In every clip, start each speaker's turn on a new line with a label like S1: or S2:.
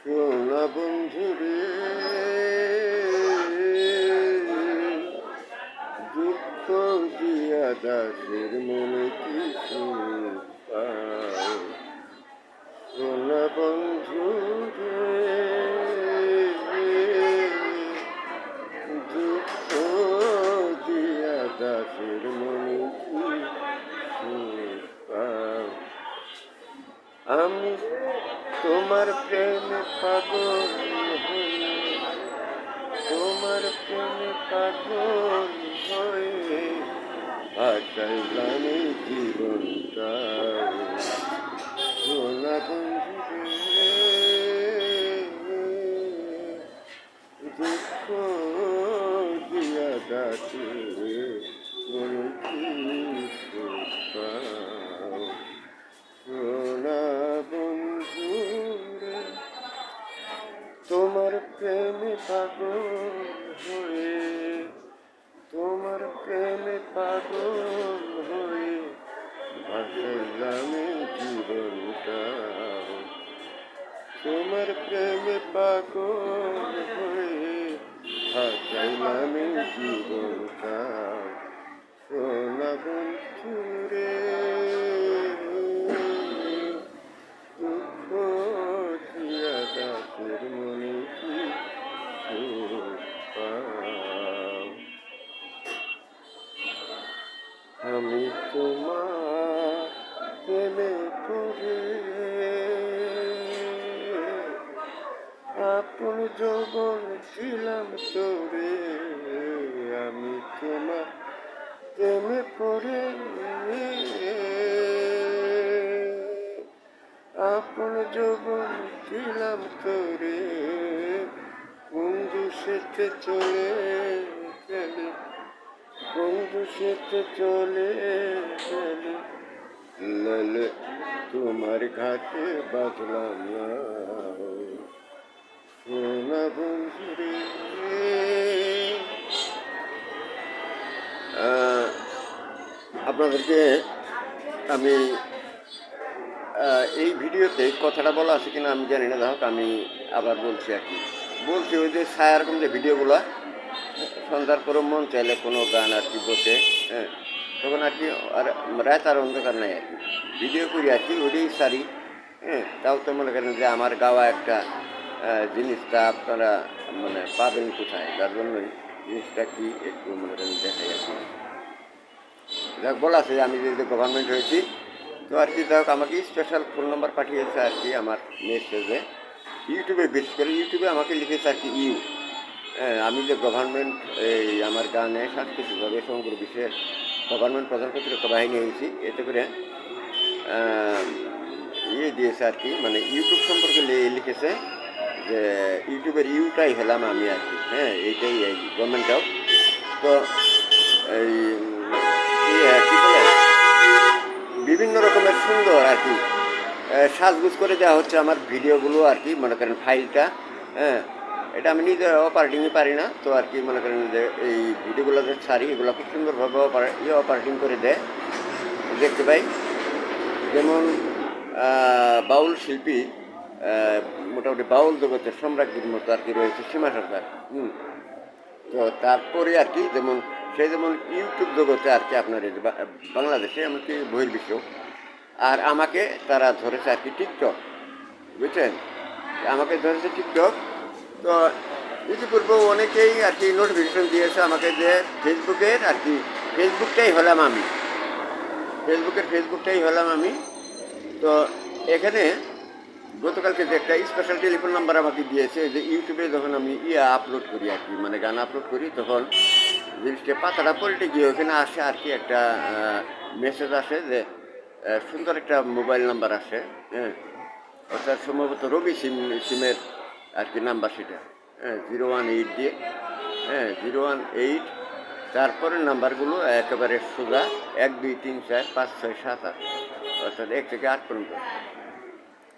S1: সোনা বন্ধুরে, দুঃখ দিয়া দাসের মনে কি সুখ পায়। সোনা বন্ধুরে, দুঃখ দিয়া দাসের মনে কি সুখ পায়। আমি তোমার প্রেমে পাগল হয়ে, তোমার প্রেমে পাগল হয়ে বাঁচাইলাম এই জীবনটা। সোনা বন্ধুরে, দুঃখ দিয়া ডাকে মনে কি সুখ পাও। সোনা বন্ধুরে, তোমার প্রেমে পাগল হয়ে, তোমার প্রেমে পাগল হয়ে বাঁচাইলাম এই জীবনটা। তোমার প্রেমে পাগল হয়ে বাঁচাইলাম এই জীবনটা। সোনা বন্ধুরে, দুঃখ দিয়া দাসের মনে কি সুখ পাও। আমি তোমার প্রেমে পড়ে আপন যৌবন ছিলাম তোরে। আমি তোমার প্রেমে পড়ে আপন যৌবন ছিলাম তোরে। বন্ধু সেতে চলে গেলে, বন্ধু সেতে চলে গেলে, লালে তোমার ঘাটে বাঁধলাম না। সোনা বন্ধুরে, আপনাদেরকে আমি এই ভিডিওতে কথাটা বলা আছে কিনা আমি জানি না, হোক আমি আবার বলছি আর কি। বলছি ওই যে ছায়ারকম যে ভিডিওগুলো সন্ধ্যার পরে মন চাইলে কোনো গান আর কি বসে, হ্যাঁ, তখন আর কি আর রাত আর অন্ধকার নাই আর কি ভিডিও করি আর কি ওটাই সারি। হ্যাঁ, তাও তো মনে করেন যে আমার গাওয়া একটা জিনিসটা আপনারা মানে পাবেন কোথায়, যার জন্যই জিনিসটা কি একটু মনে করেন দেখাই আর কি। যাক, বলা আছে যে আমি যে গভর্নমেন্ট হয়েছি, তো আর কি যাক আমাকে স্পেশাল ফোন নাম্বার পাঠিয়েছে আর কি আমার মেসেজে। ইউটিউবে বিশেষ করে ইউটিউবে আমাকে লিখেছে আর কি আমি যে গভর্নমেন্ট এই আমার গানে সাংস্কৃতিকভাবে সমগ্র বিশ্বের গভর্নমেন্ট প্রধান প্রতিরক্ষা বাহিনী হয়েছি, এতে করে দিয়েছে আর কি, মানে ইউটিউব সম্পর্কে লিখেছে যে ইউটিউবের ইউটাই হলাম আমি আর কি। হ্যাঁ, এইটাই এই গভর্নমেন্টটাও তো এই কী বলে বিভিন্ন রকমের সুন্দর আর কি সাজগুজ করে দেওয়া হচ্ছে আমার ভিডিওগুলো আর কি, মনে করেন ফাইলটা। হ্যাঁ, এটা আমি নিজে অপারেটিংই পারি না, তো আর কি মনে করেন যে এই ভিডিওগুলো যে ছাড়ি এগুলো খুব সুন্দরভাবে অপারেটিং করে দেয়, দেখতে পাই। যেমন বাউল শিল্পী, মোটামুটি বাউল জগতের সম্রাজ্ঞীর মতো আর কি রয়েছে সীমা সরকার। তো তারপরে আর কি যেমন সে যেমন ইউটিউব জগতে আর কি আপনার বাংলাদেশে এমনকি বহির্বিশ্ব, আর আমাকে তারা ধরেছে আর কি টিকটক, বুঝছেন, আমাকে ধরেছে টিকটক। তো ইতিপূর্বে অনেকেই আর কি নোটিফিকেশন দিয়েছে আমাকে যে ফেসবুকের আর কি ফেসবুকটাই হলাম আমি। তো এখানে গতকালকে যে একটা স্পেশাল টেলিফোন নাম্বার আমাকে দিয়েছে, যে ইউটিউবে যখন আমি আপলোড করি আর কি, মানে গান আপলোড করি, তখন জিনিসটা পাতাটা পল্টে গিয়ে ওখানে আসে আর কি একটা মেসেজ আসে যে সুন্দর একটা মোবাইল নাম্বার আসে। হ্যাঁ, অর্থাৎ সম্ভবত রবি সিমের আর কি নাম্বার সেটা। হ্যাঁ, 018 দিয়ে, হ্যাঁ 018, তারপরের নাম্বারগুলো একেবারে সোজা 1 2 3 4 5 6 7 8, অর্থাৎ 1 থেকে 8 পর্যন্ত।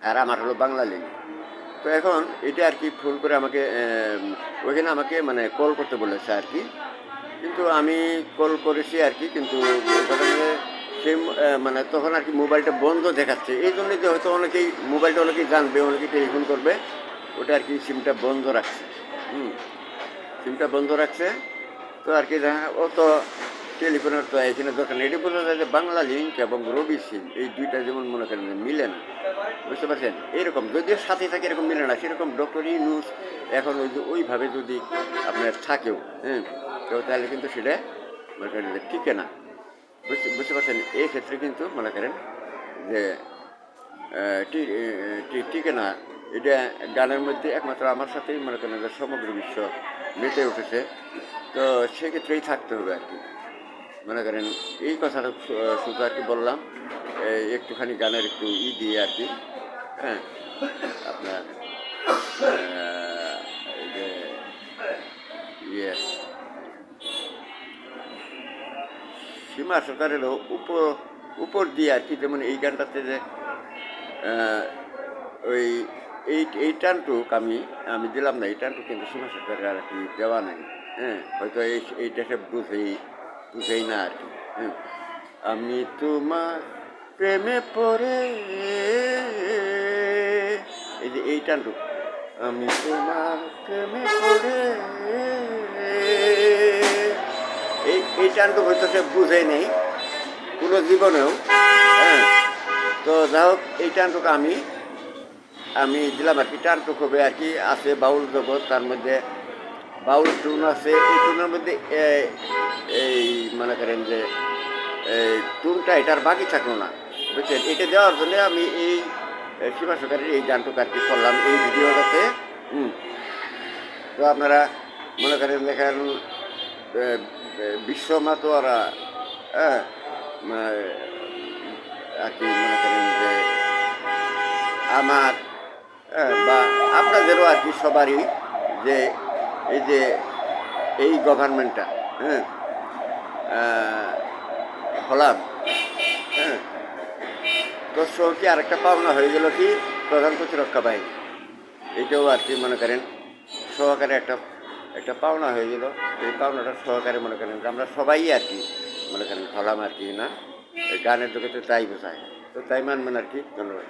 S1: আর আমার হলো বাংলা লিঙ্ক। তো এখন এটা আর কি ফোন করে আমাকে ওইখানে আমাকে মানে কল করতে বলেছে আর কি, কিন্তু আমি কল করেছি আর কি, কিন্তু সে মানে তখন আর কি মোবাইলটা বন্ধ দেখাচ্ছে। এই জন্যই যে হয়তো অনেকেই মোবাইলটা অনেকেই জানবে, অনেকেই টেলিফোন করবে, ওটা আর কি সিমটা বন্ধ রাখছে। হুম, সিমটা বন্ধ রাখছে। তো আর কি ও তো টেলিফোনের তো এখানে দরকার নেই। এটা বোঝা যায় যে বাংলা লিঙ্ক এবং রবি সিম এই দুইটা যেমন মনে করেন যে মিলে না, বুঝতে পারছেন? এরকম যদিও সাথে থাকে এরকম মিলে না, সেরকম ডক্টর ইউনূস এখন ওই যে ওইভাবে যদি আপনার থাকেও, হ্যাঁ, তো তাহলে কিন্তু সেটা মনে করেন যে টিকে না, বুঝতে পারছেন? এই ক্ষেত্রে কিন্তু মনে করেন যে টিকে না। এটা গানের মধ্যে একমাত্র আমার সাথেই মনে করেন যে সমগ্র বিশ্ব মেতে উঠেছে। তো সেক্ষেত্রেই থাকতে হবে আর কি, মনে করেন এই কথাটা শুধু আর কি বললাম, একটুখানি গানের একটু দিয়ে আর কি, হ্যাঁ, আপনার এই যে ইয়ে সীমা সরকারেরও উপর দিয়ে আর কি, যেমন এই গানটাতে যে ওই এই টানটুক আমি আমি দিলাম না, এই টানটুক কিন্তু সীমা সরকারের আর কি দেওয়া নাই। হ্যাঁ, হয়তো এইটা সে বুঝেই না আর কি। হ্যাঁ, আমি তোমার প্রেমে পড়ে, এই যে এই টানটুক, আমি তোমার প্রেমে পড়ে, এই টানটুক হয়তো সে বুঝে নেই পুরো জীবনেও। হ্যাঁ, তো যাই হোক এই টানটুক আমি দিলাম আর কি। টানটুক হবে আর কি, আছে বাউল জগৎ, তার মধ্যে বাউল টুন আছে, এই টুনের মধ্যে এই মনে করেন যে টুনটা এটার বাকি থাকলো না, বুঝছেন? এটা দেওয়ার জন্য আমি এই সীমা সরকারের এই গানটুকু আর কি করলাম এই ভিডিওটাতে। তো আপনারা মনে করেন দেখেন বিশ্ব মাতোয়ারা, হ্যাঁ, আর কি মনে করেন যে আমার বা আপনাদেরও আর কি সবারই যে এই যে এই গভর্নমেন্টটা, হ্যাঁ, হলাম, হ্যাঁ, তো কি আরেকটা পাওনা হয়ে গেল কি প্রধান প্রতিরক্ষা বাহিনী, এইটাও আর কি মনে করেন সহকারে একটা একটা পাওনা হয়ে গেল। এই পাওনাটা সহকারে মনে করেন আমরা সবাই আর কি মনে করেন হলাম আর কি, না গানের জগতে তাই বোঝায়। তো তাই মানবেন আর কি। ধন্যবাদ।